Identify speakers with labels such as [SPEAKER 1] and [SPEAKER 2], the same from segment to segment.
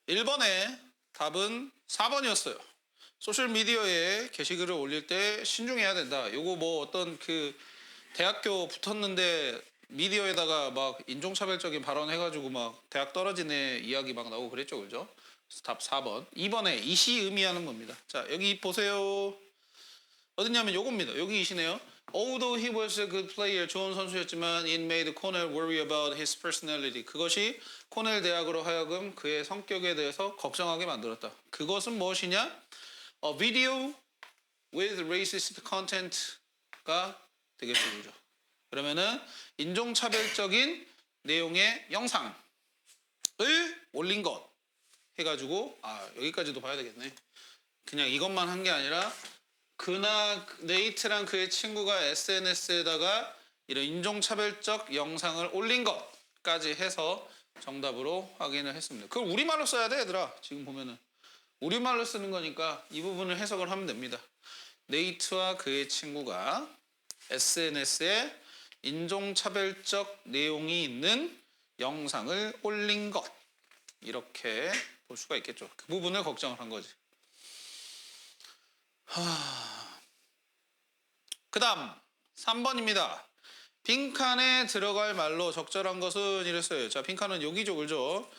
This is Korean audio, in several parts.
[SPEAKER 1] 1번의 답은 4번이었어요. 소셜미디어에 게시글을 올릴 때 신중해야 된다. 요거 뭐 어떤 그 대학교 붙었는데 미디어에다가 막 인종차별적인 발언 해가지고 막 대학 떨어진 애 이야기 막 나오고 그랬죠. 그죠? 답 4번. 2번에 이시 의미하는 겁니다. 자, 여기 보세요. 어딨냐면 요겁니다. 여기 이시네요. Although he was a good player, 좋은 선수였지만 it made Cornell worry about his personality. 그것이 코넬 대학으로 하여금 그의 성격에 대해서 걱정하게 만들었다. 그것은 무엇이냐? A video with racist content가 되겠죠. 그죠? 그러면은 인종차별적인 내용의 영상을 올린 것 해가지고 여기까지도 봐야 되겠네. 그냥 이것만 한 게 아니라 네이트랑 그의 친구가 SNS에다가 이런 인종차별적 영상을 올린 것까지 해서 정답으로 확인을 했습니다. 그걸 우리말로 써야 돼, 얘들아. 지금 보면은 우리말로 쓰는 거니까 이 부분을 해석을 하면 됩니다. 네이트와 그의 친구가 SNS에 인종차별적 내용이 있는 영상을 올린 것, 이렇게 볼 수가 있겠죠. 그 부분을 걱정을 한 거지. 그 다음 3번입니다. 빈칸에 들어갈 말로 적절한 것은 이랬어요. 자, 빈칸은 여기죠, 그죠?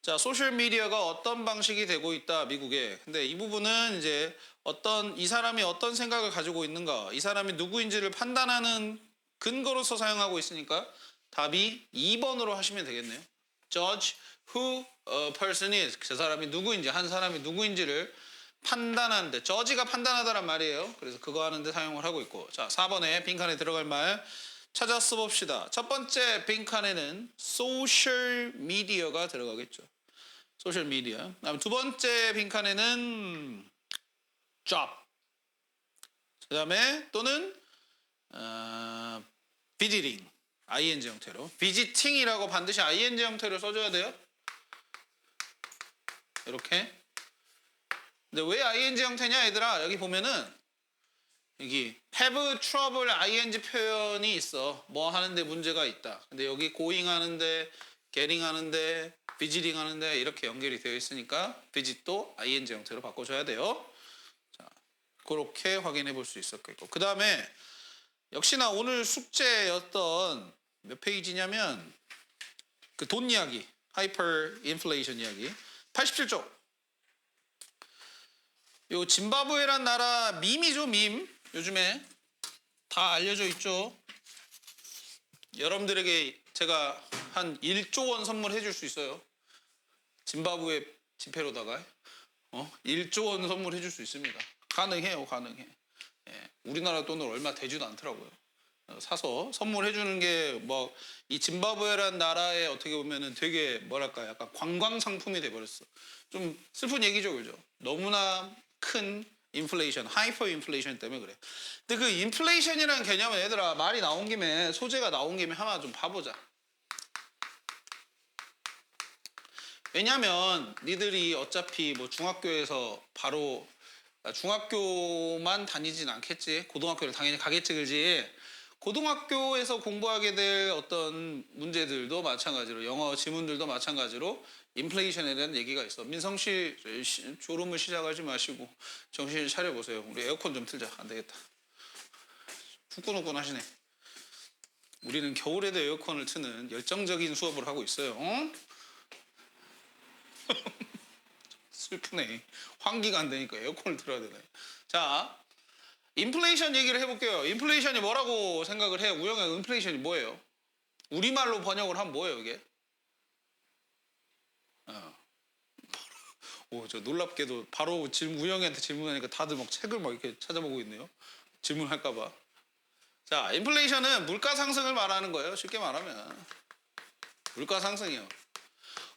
[SPEAKER 1] 자, 소셜미디어가 어떤 방식이 되고 있다, 미국에. 근데 이 부분은 이제 이 사람이 어떤 생각을 가지고 있는가, 이 사람이 누구인지를 판단하는 근거로서 사용하고 있으니까 답이 2번으로 하시면 되겠네요. Judge who a person is. 그 사람이 누구인지, 한 사람이 누구인지를 판단하는데, 저지가 판단하다란 말이에요. 그래서 그거 하는데 사용을 하고 있고. 자, 4번에 빈칸에 들어갈 말 찾아 써봅시다. 첫 번째 빈칸에는 소셜 미디어가 들어가겠죠. 소셜 미디어. 다음 두 번째 빈칸에는 job. 그 다음에 또는 visiting, ing 형태로. visiting이라고 반드시 ing 형태로 써줘야 돼요. 이렇게. 근데 왜 ing 형태냐, 얘들아? 여기 보면은 여기 have trouble ing 표현이 있어. 뭐 하는데 문제가 있다. 근데 여기 going 하는데, getting 하는데, visiting 하는데 이렇게 연결이 되어 있으니까 visit도 ing 형태로 바꿔줘야 돼요. 자, 그렇게 확인해 볼 수 있었겠고. 그 다음에 역시나 오늘 숙제였던 몇 페이지냐면 그 돈 이야기, 하이퍼 인플레이션 이야기 87쪽. 요 짐바브웨란 나라 밈이죠, 밈. 요즘에 다 알려져 있죠. 여러분들에게 제가 한 1조 원 선물해 줄 수 있어요. 짐바브웨 지폐로다가 1조 원 선물해 줄 수 있습니다. 가능해요, 가능해. 예, 우리나라 돈으로 얼마 되지도 않더라고요. 사서 선물해 주는 게 뭐 이 짐바브웨란 나라에 어떻게 보면은 되게 뭐랄까 약간 관광 상품이 돼 버렸어. 좀 슬픈 얘기죠, 그죠? 너무나 큰 인플레이션, 하이퍼 인플레이션 때문에 그래. 근데 그 인플레이션이라는 개념은 얘들아, 말이 나온 김에, 소재가 나온 김에 하나 좀 봐보자. 왜냐면 니들이 어차피 뭐 중학교에서 바로 중학교만 다니진 않겠지. 고등학교를 당연히 가겠지, 그지? 고등학교에서 공부하게 될 어떤 문제들도 마찬가지로, 영어 지문들도 마찬가지로 인플레이션에 대한 얘기가 있어. 민성 씨 졸음을 시작하지 마시고 정신을 차려보세요. 우리 에어컨 좀 틀자. 안 되겠다. 후끈후끈 하시네. 우리는 겨울에도 에어컨을 트는 열정적인 수업을 하고 있어요. 슬프네. 환기가 안 되니까 에어컨을 틀어야 되네. 자, 인플레이션 얘기를 해볼게요. 인플레이션이 뭐라고 생각을 해요? 우영아, 인플레이션이 뭐예요? 우리말로 번역을 하면 뭐예요, 이게? 저 놀랍게도 바로 우영이한테 질문하니까 다들 막 책을 막 이렇게 찾아보고 있네요. 질문할까봐. 자, 인플레이션은 물가 상승을 말하는 거예요. 쉽게 말하면. 물가 상승이요.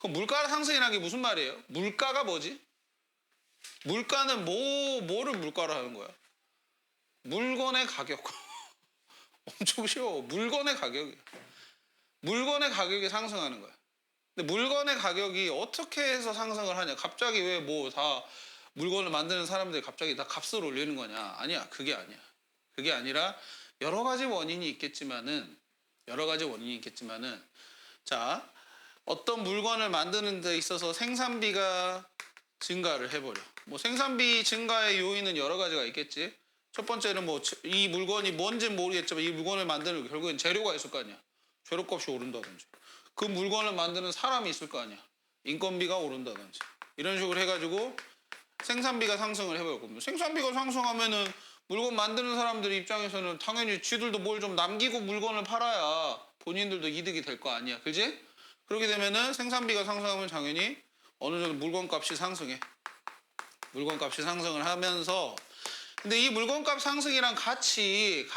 [SPEAKER 1] 그럼 물가 상승이라는 게 무슨 말이에요? 물가가 뭐지? 물가는 뭐를 물가로 하는 거야? 물건의 가격. 엄청 쉬워. 물건의 가격이야. 물건의 가격이 상승하는 거야. 근데 물건의 가격이 어떻게 해서 상승을 하냐? 갑자기 왜 뭐 다 물건을 만드는 사람들이 갑자기 다 값을 올리는 거냐? 아니야. 그게 아니야. 그게 아니라 여러 가지 원인이 있겠지만은 자, 어떤 물건을 만드는 데 있어서 생산비가 증가를 해버려. 뭐 생산비 증가의 요인은 여러 가지가 있겠지. 첫 번째는 뭐 이 물건이 뭔지는 모르겠지만 이 물건을 만드는 결국엔 재료가 있을 거 아니야. 재료값이 오른다든지. 그 물건을 만드는 사람이 있을 거 아니야. 인건비가 오른다든지. 이런 식으로 해가지고 생산비가 상승을 해버릴 겁니다. 생산비가 상승하면은 물건 만드는 사람들 입장에서는 당연히 쥐들도 뭘 좀 남기고 물건을 팔아야 본인들도 이득이 될 거 아니야. 그지? 그렇게 되면은 생산비가 상승하면 당연히 어느 정도 물건값이 상승해. 물건값이 상승을 하면서 근데 이 물건값 상승이랑 같이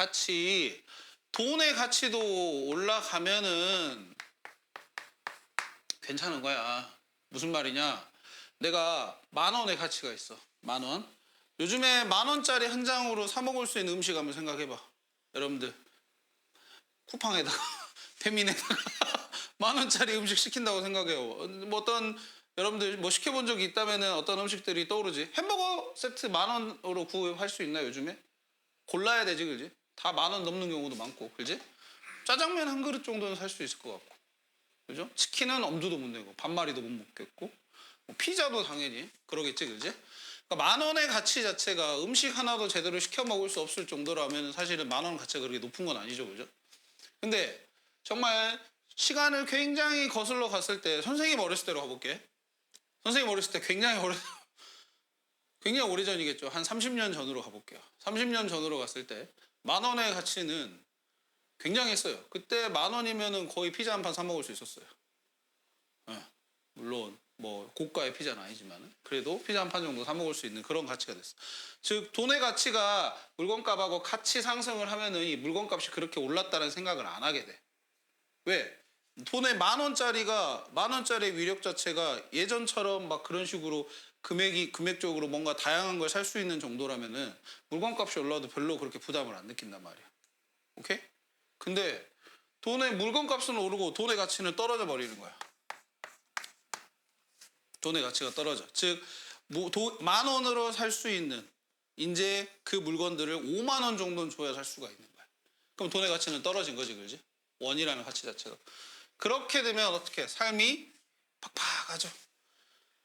[SPEAKER 1] 돈의 가치도 올라가면은 괜찮은 거야. 무슨 말이냐? 내가 10,000원의 가치가 있어. 10,000원. 요즘에 10,000원짜리 한 장으로 사 먹을 수 있는 음식 한번 생각해봐. 여러분들 쿠팡에다가 페민에다가 10,000원짜리 음식 시킨다고 생각해요. 뭐 어떤 여러분들 뭐 시켜본 적이 있다면은 어떤 음식들이 떠오르지? 햄버거 세트 10,000원으로 구입할 수 있나 요즘에? 골라야 되지, 그지? 다 10,000원 넘는 경우도 많고, 그지? 짜장면 한 그릇 정도는 살 수 있을 것 같고, 그죠? 치킨은 엄두도 못 내고 반마리도 못 먹겠고, 뭐 피자도 당연히 그러겠지, 그지? 그러니까 10,000원의 가치 자체가 음식 하나도 제대로 시켜 먹을 수 없을 정도라면 사실은 10,000원 가치가 그렇게 높은 건 아니죠, 그죠? 근데 정말 시간을 굉장히 거슬러 갔을 때 선생님 어렸을 때로 가볼게. 선생님 어렸을 때 굉장히 오래전이겠죠. 한 30년 전으로 가볼게요. 30년 전으로 갔을 때 10,000원의 가치는 굉장했어요. 그때 10,000원이면은 거의 피자 한 판 사 먹을 수 있었어요. 네. 물론 뭐 고가의 피자는 아니지만 그래도 피자 한 판 정도 사 먹을 수 있는 그런 가치가 됐어. 즉 돈의 가치가 물건값하고 같이 상승을 하면은 이 물건값이 그렇게 올랐다는 생각을 안 하게 돼. 왜? 돈의 10,000원짜리가 10,000원짜리 위력 자체가 예전처럼 막 그런 식으로 금액적으로 뭔가 다양한 걸 살 수 있는 정도라면은 물건값이 올라도 별로 그렇게 부담을 안 느낀단 말이야. 오케이? 근데 돈의 물건값은 오르고 돈의 가치는 떨어져 버리는 거야. 돈의 가치가 떨어져. 즉 10,000원으로 살 수 있는 이제 그 물건들을 50,000원 정도는 줘야 살 수가 있는 거야. 그럼 돈의 가치는 떨어진 거지, 그지? 원이라는 가치 자체가. 그렇게 되면 어떻게 삶이 팍팍하죠.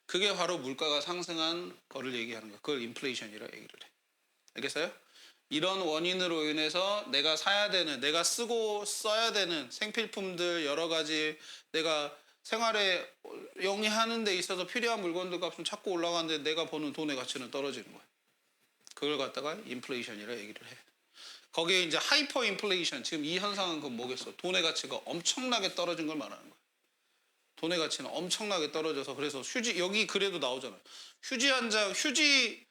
[SPEAKER 1] 그게 바로 물가가 상승한 거를 얘기하는 거야. 그걸 인플레이션이라 얘기를 해. 알겠어요? 이런 원인으로 인해서 내가 사야 되는, 내가 쓰고 써야 되는 생필품들 여러 가지 내가 생활에 영위하는 데 있어서 필요한 물건들 값은 자꾸 올라가는데 내가 버는 돈의 가치는 떨어지는 거야. 그걸 갖다가 인플레이션이라 얘기를 해. 거기에 이제 하이퍼 인플레이션, 지금 이 현상은 그건 뭐겠어? 돈의 가치가 엄청나게 떨어진 걸 말하는 거야. 돈의 가치는 엄청나게 떨어져서 그래서 휴지 여기 그래도 나오잖아요. 휴지 한 장, 휴지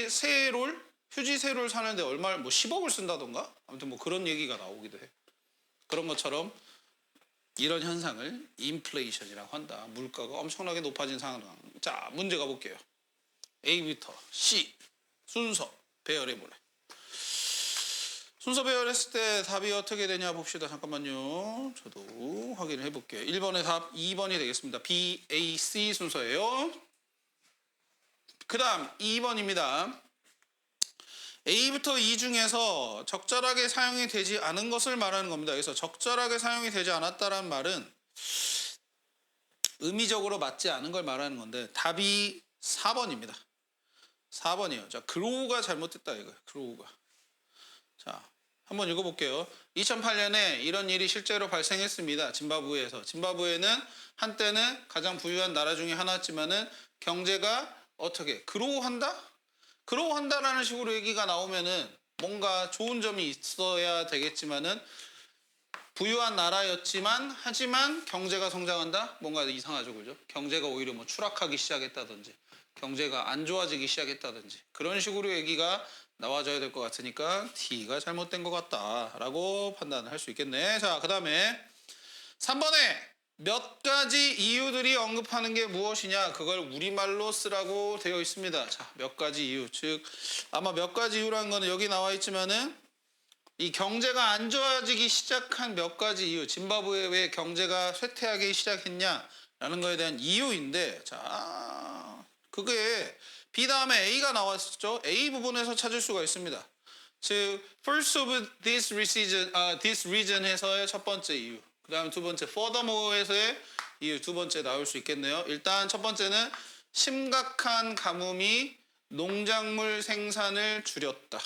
[SPEAKER 1] 세롤 사는데 얼마 뭐 10억을 쓴다던가 아무튼 뭐 그런 얘기가 나오기도 해. 그런 것처럼 이런 현상을 인플레이션이라고 한다. 물가가 엄청나게 높아진 상황. 자, 문제 가볼게요. A부터 C 순서 배열해 보래. 순서 배열했을 때 답이 어떻게 되냐 봅시다. 잠깐만요. 저도 확인을 해볼게요. 1번의 답 2번이 되겠습니다. B, A, C 순서예요. 그 다음 2번입니다. A부터 E 중에서 적절하게 사용이 되지 않은 것을 말하는 겁니다. 그래서 적절하게 사용이 되지 않았다는 말은 의미적으로 맞지 않은 걸 말하는 건데 답이 4번입니다. 4번이에요. 자, 그로우가 잘못됐다 이거예요. 그로우가. 자, 한번 읽어볼게요. 2008년에 이런 일이 실제로 발생했습니다. 짐바브웨에서. 짐바브웨는 한때는 가장 부유한 나라 중에 하나였지만은 경제가 어떻게 그로우한다? 그로우한다라는 식으로 얘기가 나오면은 뭔가 좋은 점이 있어야 되겠지만은 부유한 나라였지만 하지만 경제가 성장한다? 뭔가 이상하죠, 그죠? 경제가 오히려 뭐 추락하기 시작했다든지 경제가 안 좋아지기 시작했다든지 그런 식으로 얘기가 나와줘야 될 것 같으니까 D가 잘못된 것 같다라고 판단을 할 수 있겠네. 자, 그 다음에 3번에 몇 가지 이유들이 언급하는 게 무엇이냐 그걸 우리말로 쓰라고 되어 있습니다. 자, 몇 가지 이유. 즉 아마 몇 가지 이유라는 거는 여기 나와 있지만은 이 경제가 안 좋아지기 시작한 몇 가지 이유, 짐바브웨 왜 경제가 쇠퇴하기 시작했냐라는 거에 대한 이유인데, 자, 그게 B 다음에 A가 나왔었죠. A 부분에서 찾을 수가 있습니다. 즉, first of this reason에서의 첫 번째 이유, 그 다음에 두 번째 furthermore에서의 이유 두 번째 나올 수 있겠네요. 일단 첫 번째는 심각한 가뭄이 농작물 생산을 줄였다.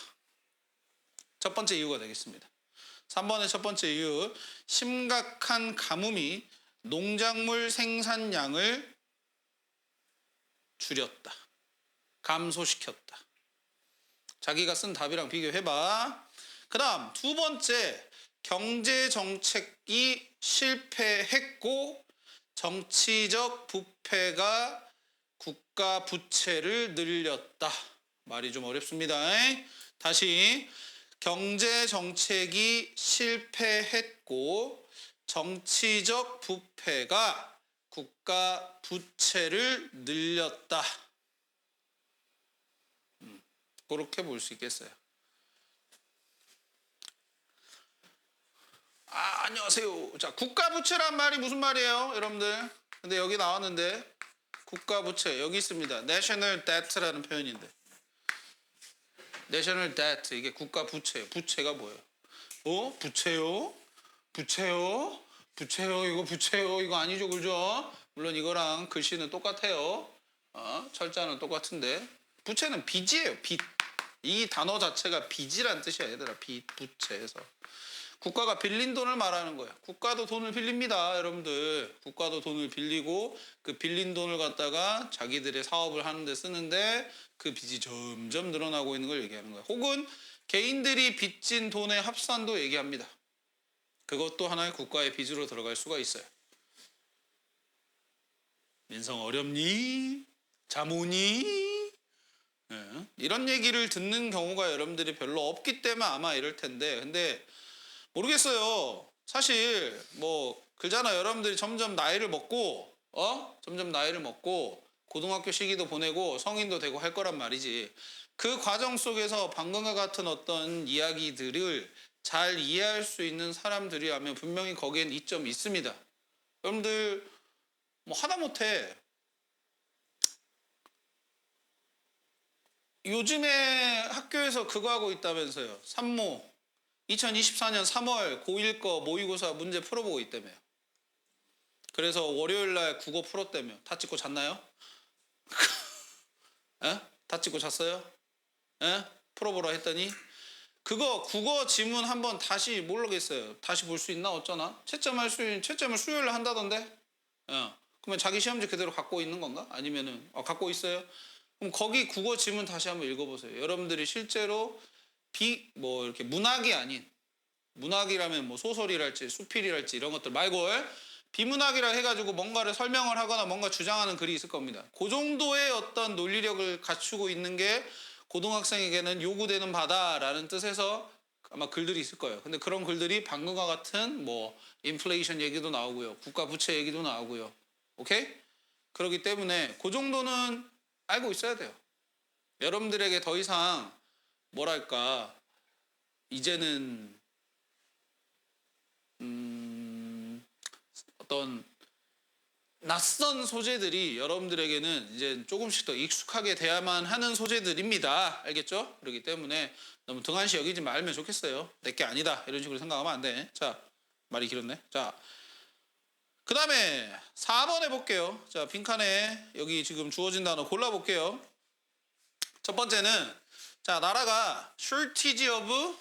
[SPEAKER 1] 첫 번째 이유가 되겠습니다. 3번의 첫 번째 이유, 심각한 가뭄이 농작물 생산량을 줄였다. 감소시켰다. 자기가 쓴 답이랑 비교해봐. 그 다음 두 번째, 경제정책이 실패했고 정치적 부패가 국가 부채를 늘렸다. 말이 좀 어렵습니다. 다시, 경제정책이 실패했고 정치적 부패가 국가 부채를 늘렸다. 그렇게 볼 수 있겠어요. 안녕하세요. 자, 국가 부채란 말이 무슨 말이에요, 여러분들? 근데 여기 나왔는데 국가 부채 여기 있습니다. National Debt라는 표현인데. National Debt 이게 국가 부채. 부채가 뭐예요? 부채요? 부채요? 부채요? 이거 부채요? 이거 아니죠, 그죠? 물론 이거랑 글씨는 똑같아요. 철자는 똑같은데 부채는 빚이에요. 빚. 이 단어 자체가 빚이란 뜻이야, 얘들아. 빚, 부채에서. 국가가 빌린 돈을 말하는 거예요. 국가도 돈을 빌립니다, 여러분들. 국가도 돈을 빌리고 그 빌린 돈을 갖다가 자기들의 사업을 하는데 쓰는데 그 빚이 점점 늘어나고 있는 걸 얘기하는 거예요. 혹은 개인들이 빚진 돈의 합산도 얘기합니다. 그것도 하나의 국가의 빚으로 들어갈 수가 있어요. 민성 어렵니? 잠오니? 이런 얘기를 듣는 경우가 여러분들이 별로 없기 때문에 아마 이럴 텐데, 근데 모르겠어요. 사실 그러잖아. 여러분들이 점점 나이를 먹고 점점 나이를 먹고 고등학교 시기도 보내고 성인도 되고 할 거란 말이지. 그 과정 속에서 방금과 같은 어떤 이야기들을 잘 이해할 수 있는 사람들이라면 분명히 거기엔 이점이 있습니다. 여러분들 하다못해 요즘에 학교에서 그거 하고 있다면서요. 산모 2024년 3월 고1 거 모의고사 문제 풀어보고 있다며요. 그래서 월요일날 국어 풀었다며. 다 찍고 잤나요? 다 찍고 잤어요? 풀어보라 했더니 그거 국어 지문 한번 다시 모르겠어요. 다시 볼 수 있나 어쩌나? 채점을 수요일에 한다던데? 그러면 자기 시험지 그대로 갖고 있는 건가? 아니면은 갖고 있어요? 그럼 거기 국어 지문 다시 한번 읽어보세요. 여러분들이 실제로 이렇게 문학이 아닌, 문학이라면 소설이랄지 수필이랄지 이런 것들 말고 비문학이라 해가지고 뭔가를 설명을 하거나 뭔가 주장하는 글이 있을 겁니다. 그 정도의 어떤 논리력을 갖추고 있는 게 고등학생에게는 요구되는 바다라는 뜻에서 아마 글들이 있을 거예요. 근데 그런 글들이 방금과 같은 인플레이션 얘기도 나오고요. 국가 부채 얘기도 나오고요. 오케이? 그렇기 때문에 그 정도는 알고 있어야 돼요. 여러분들에게 더 이상 이제는 어떤 낯선 소재들이 여러분들에게는 이제 조금씩 더 익숙하게 돼야만 하는 소재들입니다. 알겠죠? 그렇기 때문에 너무 등한시 여기지 말면 좋겠어요. 내게 아니다 이런 식으로 생각하면 안 돼. 자, 말이 길었네. 자, 그 다음에 4번 해볼게요. 자, 빈칸에 여기 지금 주어진 단어 골라볼게요. 첫 번째는 나라가 shortage of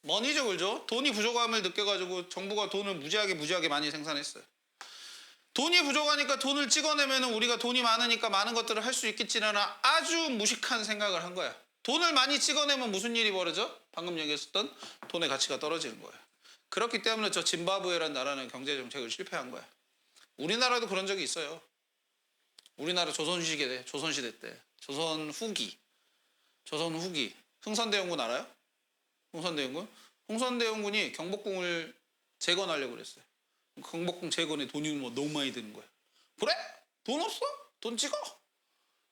[SPEAKER 1] money죠, 그죠? 돈이 부족함을 느껴가지고 정부가 돈을 무지하게 많이 생산했어요. 돈이 부족하니까 돈을 찍어내면 우리가 돈이 많으니까 많은 것들을 할 수 있겠지라는 아주 무식한 생각을 한 거야. 돈을 많이 찍어내면 무슨 일이 벌어져? 방금 얘기했었던 돈의 가치가 떨어지는 거야. 그렇기 때문에 저 짐바브웨라는 나라는 경제정책을 실패한 거야. 우리나라도 그런 적이 있어요. 우리나라 조선시대 때 조선 후기 흥선대원군 알아요? 흥선대원군이 경복궁을 재건하려고 그랬어요. 경복궁 재건에 돈이 너무 많이 드는 거야. 그래? 돈 없어? 돈 찍어?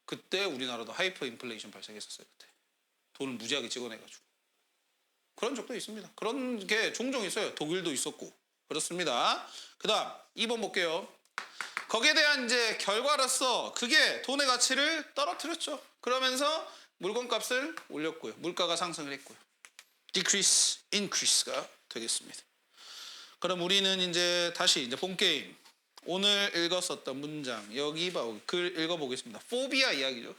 [SPEAKER 1] 그때 우리나라도 하이퍼 인플레이션 발생했었어요. 그때 돈을 무지하게 찍어내가지고. 그런 적도 있습니다. 그런 게 종종 있어요. 독일도 있었고. 그렇습니다. 그 다음 2번 볼게요. 거기에 대한 이제 결과로서 그게 돈의 가치를 떨어뜨렸죠. 그러면서 물건값을 올렸고요. 물가가 상승을 했고요. increase가 되겠습니다. 그럼 우리는 이제 다시 본 게임. 오늘 읽었었던 문장 여기 봐 글 읽어보겠습니다. 포비아 이야기죠.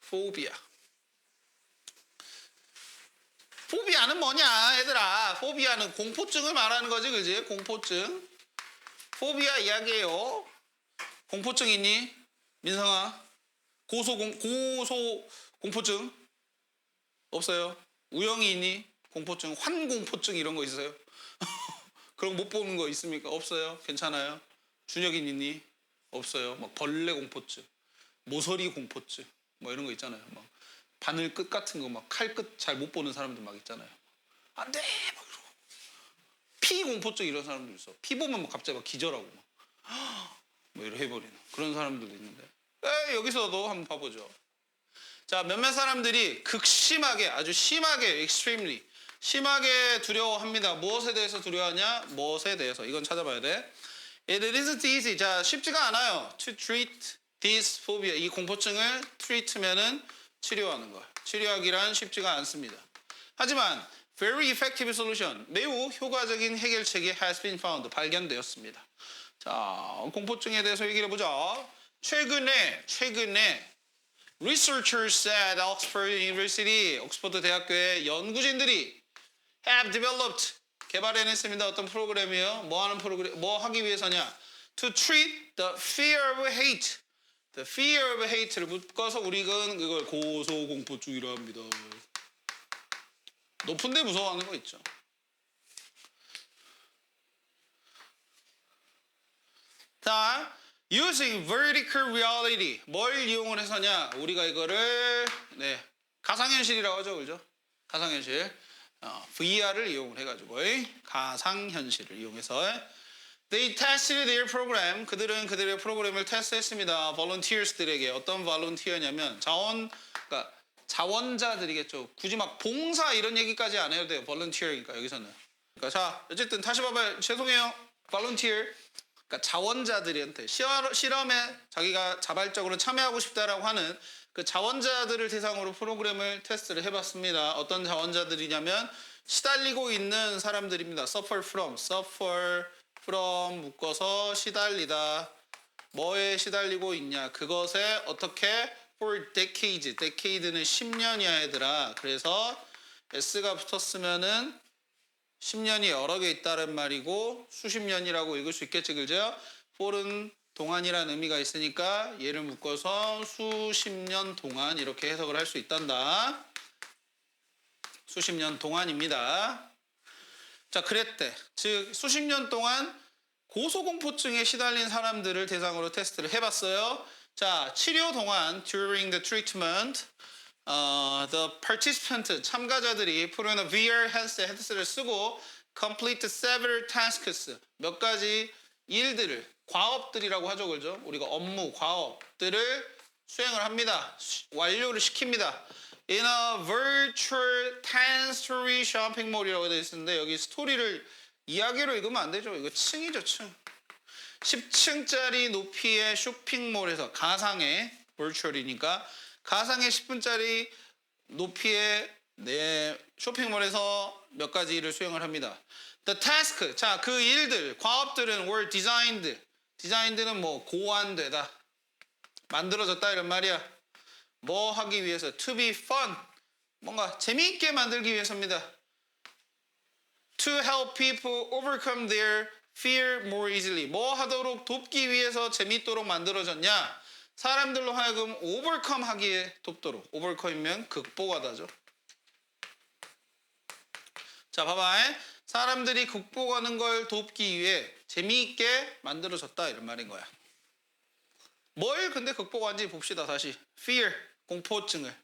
[SPEAKER 1] 포비아. 포비아는 뭐냐 얘들아. 포비아는 공포증을 말하는 거지 그지? 공포증. 포비아 이야기예요. 공포증 있니? 민성아. 고소 공포증 없어요? 우영이 있니? 공포증 환공포증 이런 거 있어요? 그런 거 못 보는 거 있습니까? 없어요? 괜찮아요? 준혁이 있니? 없어요? 막 벌레 공포증 모서리 공포증 뭐 이런 거 있잖아요. 막 바늘 끝 같은 거 막 칼 끝 잘 못 보는 사람들 막 있잖아요. 안 돼! 막 이러고. 피 공포증 이런 사람들 있어. 피 보면 막 갑자기 막 기절하고 막 뭐 이렇게 해버리는 그런 사람들도 있는데 여기서도 한번 봐보죠. 자, 몇몇 사람들이 극심하게 아주 심하게 extremely 심하게 두려워합니다. 무엇에 대해서 두려워하냐? 무엇에 대해서 이건 찾아봐야 돼. It isn't easy. 자, 쉽지가 않아요. To treat this phobia. 이 공포증을 treat면은 치료하는 거. 치료하기란 쉽지가 않습니다. 하지만 very effective solution. 매우 효과적인 해결책이 has been found. 발견되었습니다. 자, 공포증에 대해서 얘기를 해보자. 최근에 researchers at Oxford University, 옥스퍼드 대학교의 연구진들이 have developed, 개발해냈습니다. 어떤 프로그램이요? 뭐 하는 프로그램? 뭐 하기 위해서냐? To treat the fear of hate. The fear of hate를 묶어서 우리가 그걸 고소공포증이라 합니다. 높은데 무서워하는 거 있죠. 자, using vertical reality. 뭘 이용을 해서냐? 우리가 이거를 가상현실이라고 하죠, 그죠? 가상현실. VR을 이용을 해가지고 가상현실을 이용해서 they tested their program. 그들은 그들의 프로그램을 테스트했습니다. volunteers들에게 어떤 volunteer냐면 그러니까 자원자들이겠죠. 굳이 막 봉사 이런 얘기까지 안 해도 돼요. volunteer니까 여기서는. 그러니까 자 어쨌든 다시 봐봐요. 죄송해요. volunteer. 그러니까 자원자들한테 실험에 자기가 자발적으로 참여하고 싶다라고 하는 그 자원자들을 대상으로 프로그램을 테스트를 해봤습니다. 어떤 자원자들이냐면 시달리고 있는 사람들입니다. suffer from 묶어서 시달리다. 뭐에 시달리고 있냐? 그것에 어떻게 for decade는 10년이야 얘들아. 그래서 s가 붙었으면은 10년이 여러 개 있다는 말이고 수십 년이라고 읽을 수 있겠지 그죠? for은 동안이라는 의미가 있으니까 얘를 묶어서 수십 년 동안 이렇게 해석을 할 수 있단다. 수십 년 동안입니다. 자, 그랬대. 즉 수십 년 동안 고소공포증에 시달린 사람들을 대상으로 테스트를 해봤어요. 자, 치료 동안 during the treatment the participant 참가자들이 put on a VR headset을 쓰고 complete several tasks 몇 가지 일들을 과업들이라고 하죠, 그죠? 우리가 업무, 과업들을 수행을 합니다. 완료를 시킵니다. In a virtual 10-story shopping mall이라고 되어 있는데 여기 스토리를 이야기로 읽으면 안 되죠. 이거 층이죠, 층. 10층짜리 높이의 쇼핑몰에서 가상의 virtual이니까 가상의 10분짜리 높이의 쇼핑몰에서 몇 가지 일을 수행을 합니다. The task, 자, 그 일들, 과업들은 were designed. designed는 뭐 고안되다, 만들어졌다 이런 말이야. 뭐 하기 위해서? To be fun, 뭔가 재미있게 만들기 위해서입니다. To help people overcome their fear more easily. 뭐 하도록 돕기 위해서 재미있도록 만들어졌냐? 사람들로 하여금 overcome 하기에 돕도록. overcome이면 극복하다죠. 자, 봐봐. 사람들이 극복하는 걸 돕기 위해 재미있게 만들어졌다 이런 말인 거야. 뭘 근데 극복한지 봅시다. 다시. fear, 공포증을.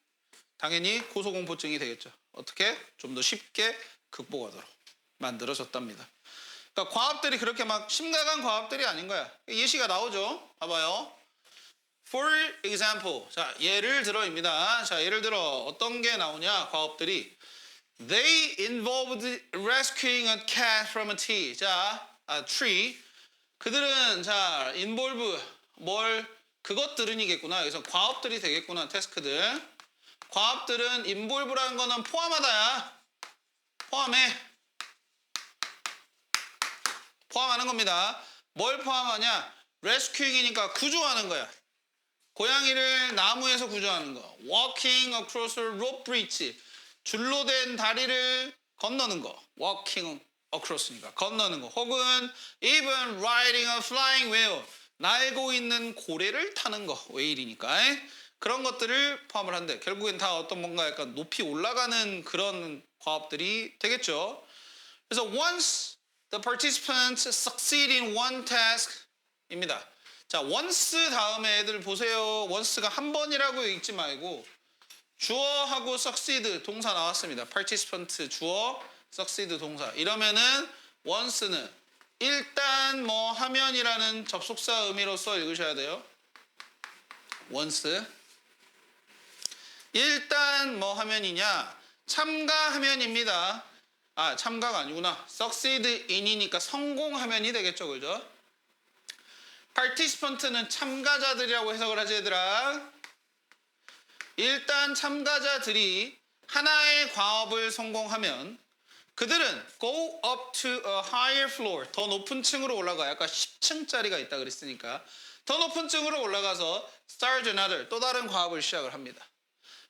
[SPEAKER 1] 당연히 고소공포증이 되겠죠. 어떻게? 좀 더 쉽게 극복하도록 만들어졌답니다. 그러니까 과업들이 그렇게 막 심각한 과업들이 아닌 거야. 예시가 나오죠. 봐봐요. For example, 자 예를 들어입니다. 자 예를 들어 어떤 게 나오냐 과업들이 They involved rescuing a cat from a tree. 자, tree. 그들은 자 involve 그것들은이겠구나. 여기서 과업들이 되겠구나. 태스크들. 과업들은 involve라는 거는 포함하다야. 포함하는 겁니다. 뭘 포함하냐? rescuing이니까 구조하는 거야. 고양이를 나무에서 구조하는 거. walking across a rope bridge. 줄로 된 다리를 건너는 거. walking across니까 건너는 거. 혹은 even riding a flying whale. 날고 있는 고래를 타는 거. whale이니까. 그런 것들을 포함을 한대. 결국엔 다 어떤 뭔가 약간 높이 올라가는 그런 과업들이 되겠죠. 그래서 once the participants succeed in one task입니다. 자, once 다음에 애들 보세요. once가 한 번이라고 읽지 말고 주어하고 succeed 동사 나왔습니다. participant 주어, succeed 동사. 이러면은 once는 일단 뭐 하면이라는 접속사 의미로서 읽으셔야 돼요. once. 일단 뭐 하면이냐? 참가하면입니다. 아, 참가가 아니구나. succeed in이니까 성공하면이 되겠죠. 그죠? participant는 참가자들이라고 해석을 하지 얘들아. 일단 참가자들이 하나의 과업을 성공하면 그들은 go up to a higher floor. 더 높은 층으로 올라가. 약간 10층짜리가 있다 그랬으니까 더 높은 층으로 올라가서 start another. 또 다른 과업을 시작을 합니다.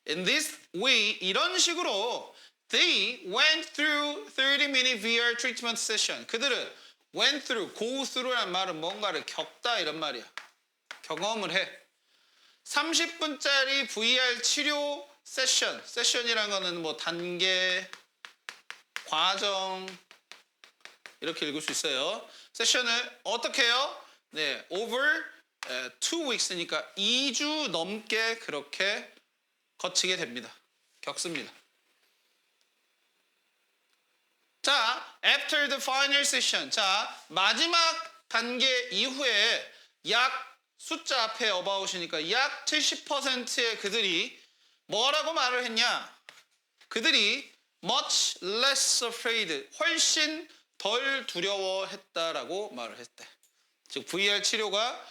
[SPEAKER 1] In this way, 이런 식으로 they went through 30-minute VR treatment session. 그들은 went through, go through란 말은 뭔가를 겪다 이런 말이야. 경험을 해. 30분짜리 VR 치료 세션. 세션이란 거는 뭐 단계, 과정 이렇게 읽을 수 있어요. 세션을 어떻게 해요? 네, over 2 weeks니까 2주 넘게 그렇게 거치게 됩니다. 겪습니다. 자, after the final session. 자, 마지막 단계 이후에 약 숫자 앞에 about이니까 약 70%의 그들이 뭐라고 말을 했냐? 그들이 much less afraid, 훨씬 덜 두려워했다라고 말을 했대. 즉 VR 치료가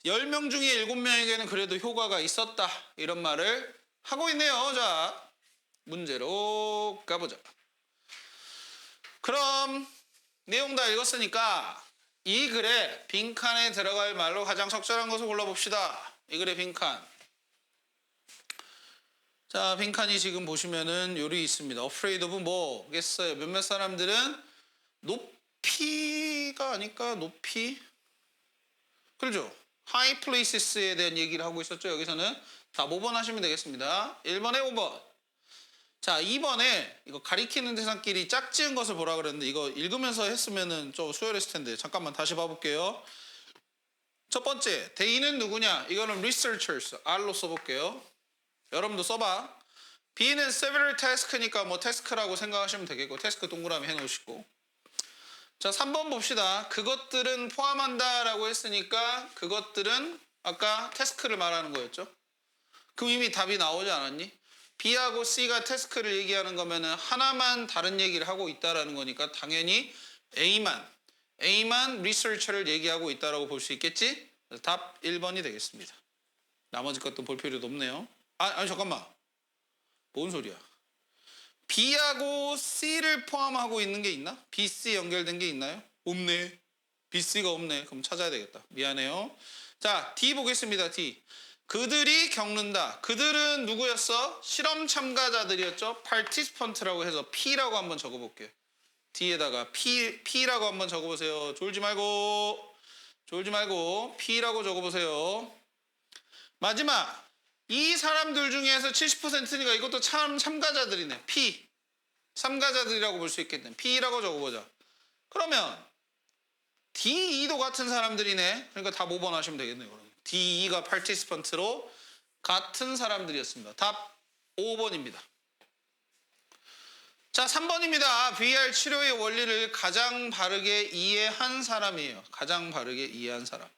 [SPEAKER 1] 10명 중에 7명에게는 그래도 효과가 있었다. 이런 말을 하고 있네요. 자, 문제로 가보자. 그럼 내용 다 읽었으니까 이 글에 빈칸에 들어갈 말로 가장 적절한 것을 골라봅시다. 이 글의 빈칸. 자, 빈칸이 지금 보시면은 요리 있습니다. afraid of 뭐겠어요? 몇몇 사람들은 높이가 아닐까? 높이? 그렇죠? high places에 대한 얘기를 하고 있었죠. 여기서는 다 5번 하시면 되겠습니다. 1번에 5번. 자, 2번에 이거 가리키는 대상끼리 짝지은 것을 보라 그랬는데 이거 읽으면서 했으면은 좀 수월했을 텐데 잠깐만 다시 봐볼게요. 첫 번째, they는 누구냐? 이거는 researchers, R로 써볼게요. 여러분도 써봐. B는 several task니까 뭐 task라고 생각하시면 되겠고 task 동그라미 해놓으시고. 자, 3번 봅시다. 그것들은 포함한다라고 했으니까 그것들은 아까 task를 말하는 거였죠. 그럼 이미 답이 나오지 않았니? B하고 C가 태스크를 얘기하는 거면은 하나만 다른 얘기를 하고 있다라는 거니까 당연히 A만 리서처를 얘기하고 있다라고 볼 수 있겠지? 답 1번이 되겠습니다. 나머지 것도 볼 필요도 없네요. 아니 잠깐만. 뭔 소리야? B하고 C를 포함하고 있는 게 있나? B, C 연결된 게 있나요? 없네. B, C가 없네. 그럼 찾아야 되겠다. 미안해요. 자, D 보겠습니다. D. 그들이 겪는다. 그들은 누구였어? 실험 참가자들이었죠. participant라고 해서 P라고 한번 적어볼게요. D에다가 P라고 한번 적어보세요. 졸지 말고 P라고 적어보세요. 마지막 이 사람들 중에서 70%니까 이것도 참가자들이네. P 참가자들이라고 볼 수 있겠네. P라고 적어보자. 그러면 D, E도 같은 사람들이네. 그러니까 다 5번 하시면 되겠네요. D, E가 participant로 같은 사람들이었습니다. 답 5번입니다. 자, 3번입니다. VR 치료의 원리를 가장 바르게 이해한 사람이에요. 가장 바르게 이해한 사람.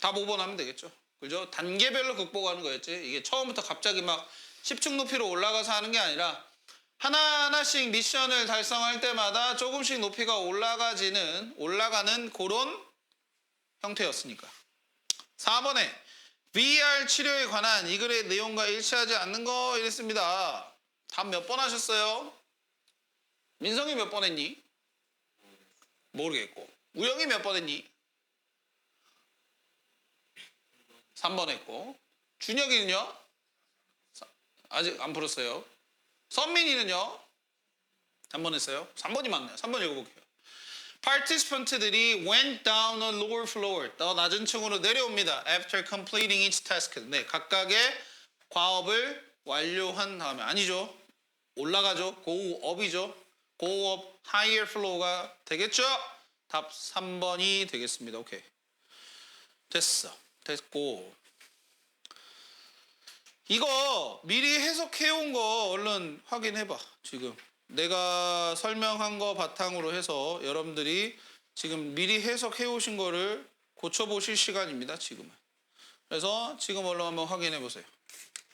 [SPEAKER 1] 답 5번 하면 되겠죠. 그죠? 단계별로 극복하는 거였지. 이게 처음부터 갑자기 막 10층 높이로 올라가서 하는 게 아니라 하나하나씩 미션을 달성할 때마다 조금씩 높이가 올라가는 그런 형태였으니까. 4번에 VR 치료에 관한 이 글의 내용과 일치하지 않는 거 이랬습니다. 답 몇 번 하셨어요? 민성이 몇 번 했니? 모르겠고. 우영이 몇 번 했니? 3번 했고. 준혁이는요? 아직 안 풀었어요. 선민이는요? 한 번 했어요. 3번이 맞네요. 3번 읽어볼게요. Participant들이 went down a lower floor. 더 낮은 층으로 내려옵니다. After completing each task. 네, 각각의 과업을 완료한 다음에 아니죠. 올라가죠. go up이죠. go up higher floor가 되겠죠? 답 3번이 되겠습니다. 오케이. 됐어. 됐고. 이거 미리 해석해온 거 얼른 확인해봐. 지금 내가 설명한 거 바탕으로 해서 여러분들이 지금 미리 해석해오신 거를 고쳐보실 시간입니다. 지금은. 그래서 지금 얼른 한번 확인해 보세요.